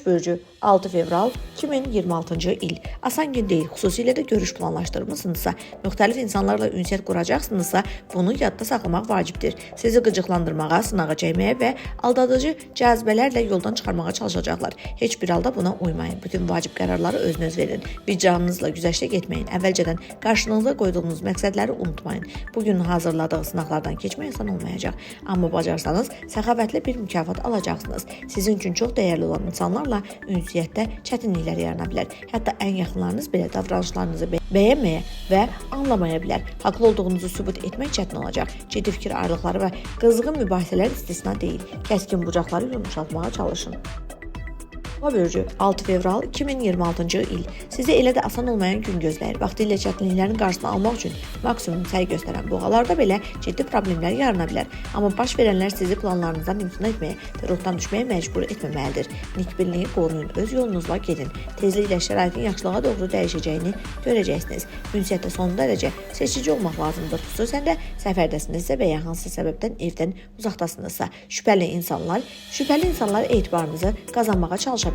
bürcü 6 fevral 2026-cı il. Asan gün deyil, xüsusilə də görüş planlaşdırmısınızsa, müxtəlif insanlarla ünsiyyət quracaqsınızsa, bunu yadda saxlamaq vacibdir. Sizi qıcıqlandırmağa, sınağa çəkməyə və aldadıcı cazibələrlə yoldan çıxarmağa çalışacaqlar. Heç bir halda buna uymayın. Bütün vacib qərarları özünüz verin. Vicdanınızla güzəştə getməyin. Əvvəlcədən qarşınıza qoyduğunuz məqsədləri unutmayın. Bugün hazırladığı sınaqlardan keçmək asan olmayacaq. Amma bacarsanız, səxavətli bir mükafat alacaqsınız. Sizin üçün çox dəyərli olan insanlarla ünsiyyətdə çətinliklər yarana bilər. Hətta ən yaxınlarınız belə davranışlarınızı bəyənməyə və anlamaya bilər. Haqlı olduğunuzu sübut etmək çətin olacaq. Ciddi fikir ayrılıqları və qızğın mübahisələr istisna deyil. Kəskin bucaqları yumuşatmağa çalışın. Boğa bürcü 6 fevral 2026-cı il. Sizi elə də asan olmayan gün gözləyir. Vaxtilə çətinliklərin qarşısını almaq üçün maksimum səy göstərən boğalarda belə ciddi problemlər yarana bilər. Amma baş verənlər sizi planlarınızdan imtina etməyə və ruhdan düşməyə məcbur etməməlidir. Nikbinliyi qoruyun, öz yolunuzla gedin. Tezliklə şəraitin yaxşılığa doğru dəyişəcəyini görəcəksiniz. Ünsiyyətdə son dərəcə seçici olmaq lazımdır. Xüsusən də səfərdəsinizsə və ya hansı səbəbdən evdən uzaqdasınızsa. Şübhəli insanlar etibarınızı qazanmağa çalışacaqlar.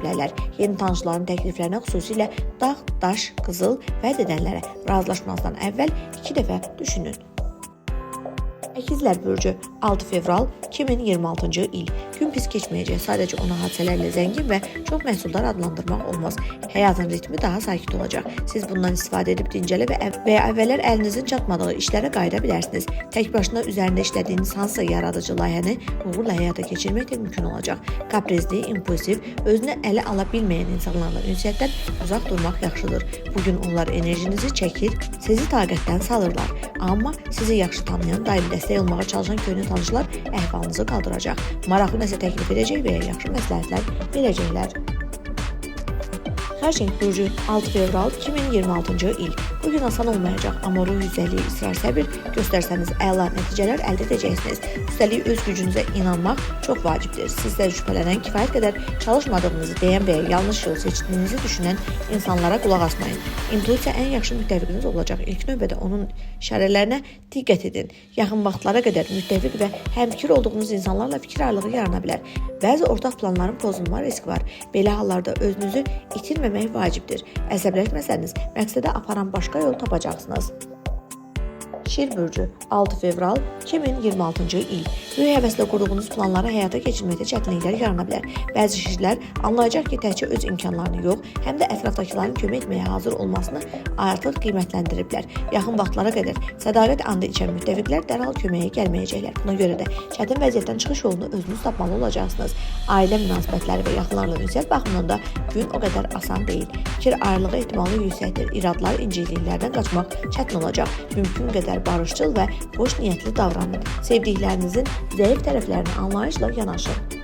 Yeni tanışların təkliflərinə, xüsusilə dağ, daş, qızıl vəd edənlərə razılaşmazdan əvvəl 2 dəfə düşünün. Əkizlər bürcü 6 fevral 2026-cı il. Gün pis keçməyəcək, sadəcə ona hadisələrlə zəngin və çox məhsuldar adlandırmaq olmaz. Həyatın ritmi daha sakit olacaq. Siz bundan istifadə edib dincələ və əvvəllər əlinizin çatmadığı işlərə qayıda bilərsiniz. Tək başına üzərində işlədiyiniz hansısa yaradıcı layihəni uğurla həyata keçirmək də mümkün olacaq. Kaprizli, impulsiv, özünü ələ ala bilməyən insanlarla ünsiyyətdən uzaq durmaq yaxşıdır. Bugün onlar enerjinizi çəkir, sizi taqətdən salırlar. Amma sizi yaxşı tanıyan, daim dəstək olmağa çalışan köhnə tanışlar əhvalınızı qaldıracaq. Maraqlı nəsə təklif edəcək və ya yaxşı məsləhətlər verəcəklər. Xərçəng bürcü 6 fevral 2026-cı il. Bugün asan olmayacaq, amma ruh yüzəliyi, israr, səbir göstərsəniz əla nəticələr əldə edəcəksiniz. Üstəlik öz gücünüzə inanmaq çox vacibdir. Sizdən şübhələnən, kifayət qədər çalışmadığınızı deyən və ya yanlış yol seçdiyinizi düşünən insanlara qulaq asmayın. İntuisiya ən yaxşı müttəfiqiniz olacaq. İlk növbədə onun işarələrinə diqqət edin. Yaxın vaxtlara qədər müttəfiq və həmfikir olduğunuz insanlarla fikir ayrılığı yarana bilər. Bəzi ortaq planların pozulma riski var. Belə hallarda özünüzü itirməmək vacibdir. Əsəbləşməsəniz, məqsədə aparan başqa yol tapacaqsınız. Şir bürcü 6 fevral 2026-cı il. Böyük həvəslə qurduğunuz planları həyata keçirməkdə çətinliklər yarana bilər. Bəzi şirlər anlayacaq ki, təkcə öz imkanlarını yox, həm də ətrafdakıların kömək etməyə hazır olmasını artıq qiymətləndiriblər. Yaxın vaxtlara qədər sədaqət andı içən müttəfiqlər dərhal köməyə gəlməyəcəklər. Buna görə də çətin vəziyyətdən çıxış yolunu özünüz tapmalı olacaqsınız. Ailə münasibətləri və yaxınlarla ünsiyyət baxımından da gün o qədər asan deyil. Fikir ayrılığı ehtimalı yüksəkdir. İradlar, incikliklərdən qaçmaq çətin olacaq. Mümkün qədər barışçıl və xoş niyyətli davranın. Sevdiklərinizin zəif tərəflərini anlayışla yanaşın.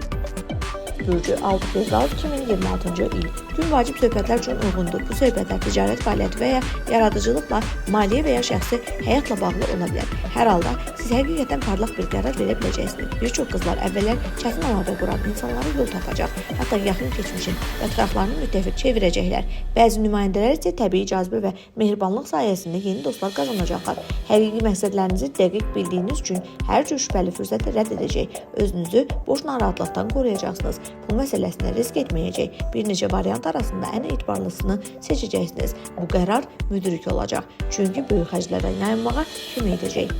Bürcü 6 fevral 2026-cı il. Gün vacib söhbətlər üçün uyğundur. Bu söhbətlər ticarət fəaliyyəti və ya yaradıcılıqla, maliyyə və ya şəxsi həyatla bağlı ola bilər. Hər halda siz həqiqətən parlaq bir qərar verə biləcəksiniz. Bir çox qızlar əvvəllər çətin əlaqə quran insanlara yol tapacaq. Hətta yaxın keçmişin və ətraflarını müttəfiq çevirəcəklər. Bəzi nümayəndələr isə təbii cazibə və mehribanlıq sayəsində yeni dostlar qazanacaqlar. Həqiqi məqsədlərinizi dəqiq bildiyiniz üçün hər cür şübhəli fürsəti rədd edəcək. Özünüzü boş narahatlıqdan qoruyacaqsınız. Pul məsələsində risk etməyəcək. Bir neçə variant arasında ən etibarlısını seçəcəksiniz. Bu qərar müdrik olacaq. Çünki böyük xərclərdən yayınmağa kömək edəcək.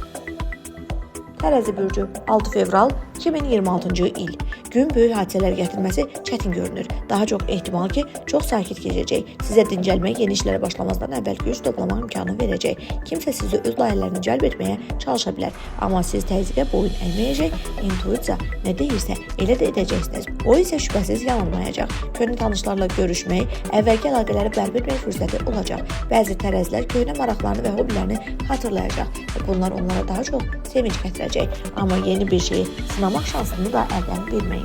Tərəzi bürcü 6 fevral 2026-cı il. Gün böyük hadisələr gətirməsi çətin görünür. Daha çox ehtimal ki, çox sakit keçəcək. Sizə dincəlmək, yeni işlərə başlamazdan əvvəl güc toplamaq imkanı verəcək. Kimsə sizi öz layihələrinə cəlb etməyə çalışa bilər. Amma siz təzyiqə boyun əyməyəcək, intuisiya nə deyirsə elə də edəcəksiniz. O isə şübhəsiz yanılmayacaq. Köhnə tanışlarla görüşmək, əvvəlki əlaqələri bərpa etmək fürsəti olacaq. Bəzi tərəzilər köhnə maraqlarını və hobilərini xatırlayacaq və bunlar onlara daha çox sevinç gətirəcək. Amma yeni bir şeyi sınamaq şansını da əldən verməyin.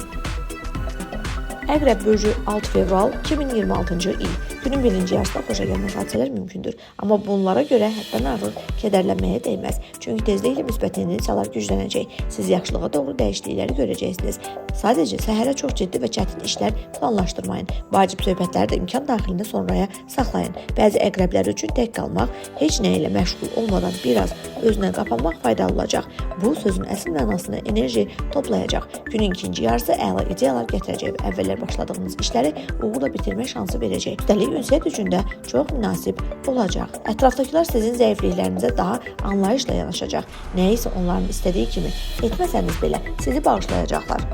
Əqrəb bürcü 6 fevral 2026-cı il. Günün birinci yarısında xoşagəlməz hadisələr mümkündür. Amma bunlara görə həddən artıq kədərlənməyə dəyməz. Çünki tezliklə müsbət tendensiyalar güclənəcək. Siz yaxşılığa doğru dəyişiklikləri görəcəksiniz. Sadəcə səhərə çox ciddi və çətin işlər planlaşdırmayın. Vacib söhbətləri də imkan daxilində sonraya saxlayın. Bəzi əqrəblər üçün tək qalmaq, heç nə ilə məşğul olmadan biraz özünə qapanmaq faydalı olacaq. Bu sözün əsl mənasında enerji toplayacaq. Günün ikinci yarısı əla ideyalar gətirəcək və əvvəllər başladığınız işləri uğurla bitirmək şansı verəcək. Üstəlik ünsiyyət üçün də çox münasib olacaq. Ətrafdakılar sizin zəifliklərinizə daha anlayışla yanaşacaq. Nə isə onların istədiyi kimi etməsəniz belə sizi bağışlayacaqlar.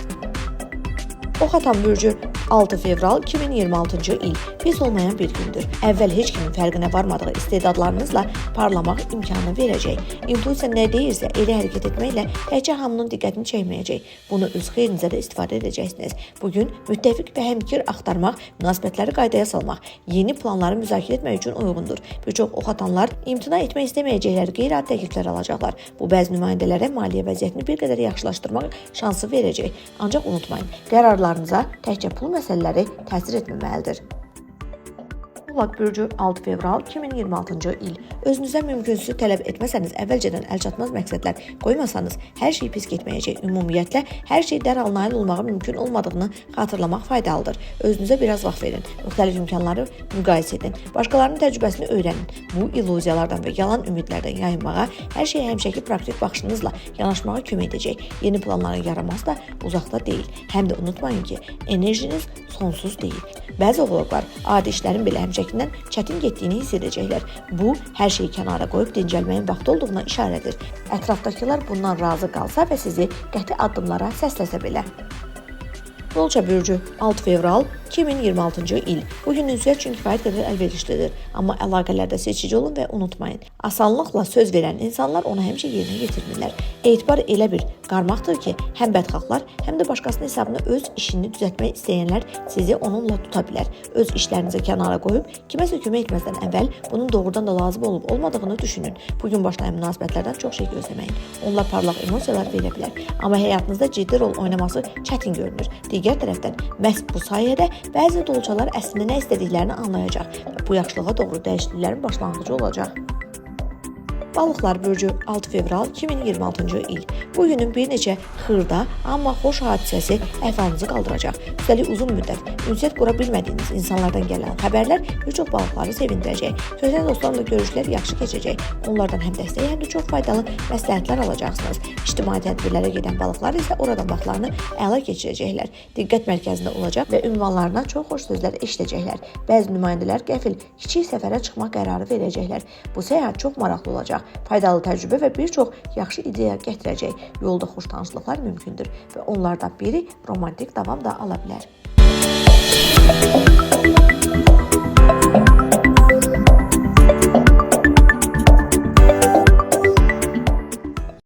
Oxatan Bürcü 6 fevral 2026-cı il pis olmayan bir gündür. Əvvəl heç kimin fərqinə varmadığı istedadlarınızla parlamaq imkanı verəcək. İntuisiya nə deyirsə elə hərəkət etməklə təkcə hamının diqqətini çəkməyəcək. Bunu öz xeyrinizə də istifadə edəcəksiniz. Bugün müttəfiq və həmfikir axtarmaq, münasibətləri qaydaya salmaq, yeni planları müzakirə etmək üçün uyğundur. Bir çox oxatanlar imtina etmək istəməyəcəkləri qeyri-adi təkliflər alacaqlar. Bu bəzi nümayəndələrə maliyyə vəziyyətini bir qədər yaxşılaşdırmaq şansı verəcək. Ancaq unutmayın, qərarlarınıza təkcə pul məsələləri təsir etməməlidir. Oğlaq Bürcü 6 fevral 2026-cı il. Özünüzə mümkünsüzü tələb etməsəniz, əvvəlcədən əlçatmaz məqsədlər qoymasanız, hər şey pis getməyəcək. Ümumiyyətlə, hər şey dərhal nail olmağa mümkün olmadığını xatırlamaq faydalıdır. Özünüzə biraz vaxt verin, müxtəlif imkanları müqayisə edin, başqalarının təcrübəsini öyrənin. Bu, illüziyalardan və yalan ümidlərdən yayınmağa, hər şeyə həmişəki praktik baxışınızla yanaşmağa kömək edəcək. Yeni planların yaranması da uzaqda deyil. Həm də unutmayın ki, enerjiniz sonsuz deyil. Bəzi oğlaqlar adi işlərin belə həmişəkindən çətin getdiyini hiss edəcəklər. Bu, hər şeyi kənara qoyub dincəlməyin vaxtı olduğuna işarədir. Ətrafdakılar bundan razı qalsa və sizi qəti addımlara səsləsə belə. Dolça Bürcü 6 fevral 2026-cı il. Bugün ünsiyyət üçün kifayət qədər əlverişlidir. Amma əlaqələrdə seçici olun və unutmayın. Asanlıqla söz verən insanlar onu həmişə yerinə yetirmirlər. Etibar elə bir qarmaqdır ki, həm bədxahlar, həm də başqasının hesabına öz işini düzəltmək istəyənlər sizi onunla tuta bilər. Öz işlərinizi kənara qoyub, kiməsə kömək etməzdən əvvəl bunun doğrudan da lazım olub olmadığını düşünün. Bugün başlayan münasibətlərdən çox şey gözləməyin. Onlar parlaq emosiyalar verə bilər. Amma həyatınızda ciddi rol oynaması çətin görünür. Digər tərəfdən, məhz bu sayədə bəzi dolçalar əslində nə istədiklərini anlayacaq və bu yaxşılığa doğru dəyişikliklərin başlanğıcı olacaq. Balıqlar Bürcü 6 fevral 2026-cı il. Bu günün bir neçə xırda, amma xoş hadisəsi əhvalınızı qaldıracaq. Üstəlik uzun müddət ünsiyyət qura bilmədiyiniz insanlardan gələn xəbərlər bir çox balıqları sevindirəcək. Sözdə dostlarla görüşlər yaxşı keçəcək. Onlardan həm dəstək, həm də çox faydalı məsləhətlər alacaqsınız. İctimai tədbirlərə gedən balıqlar isə oradan vaxtlarını əla keçirəcəklər. Diqqət mərkəzində olacaq və ünvanlarına çox xoş sözlər eşidəcəklər. Bəzi nümayəndələr qəfil kiçik səfərə çıxmaq qərarı verəcəklər. Bu səyahət çox maraqlı olacaq. Faydalı təcrübə və bir çox yaxşı ideya gətirəcək. Yolda xoş tanışlıqlar mümkündür və onlardan biri romantik davam da ala bilər.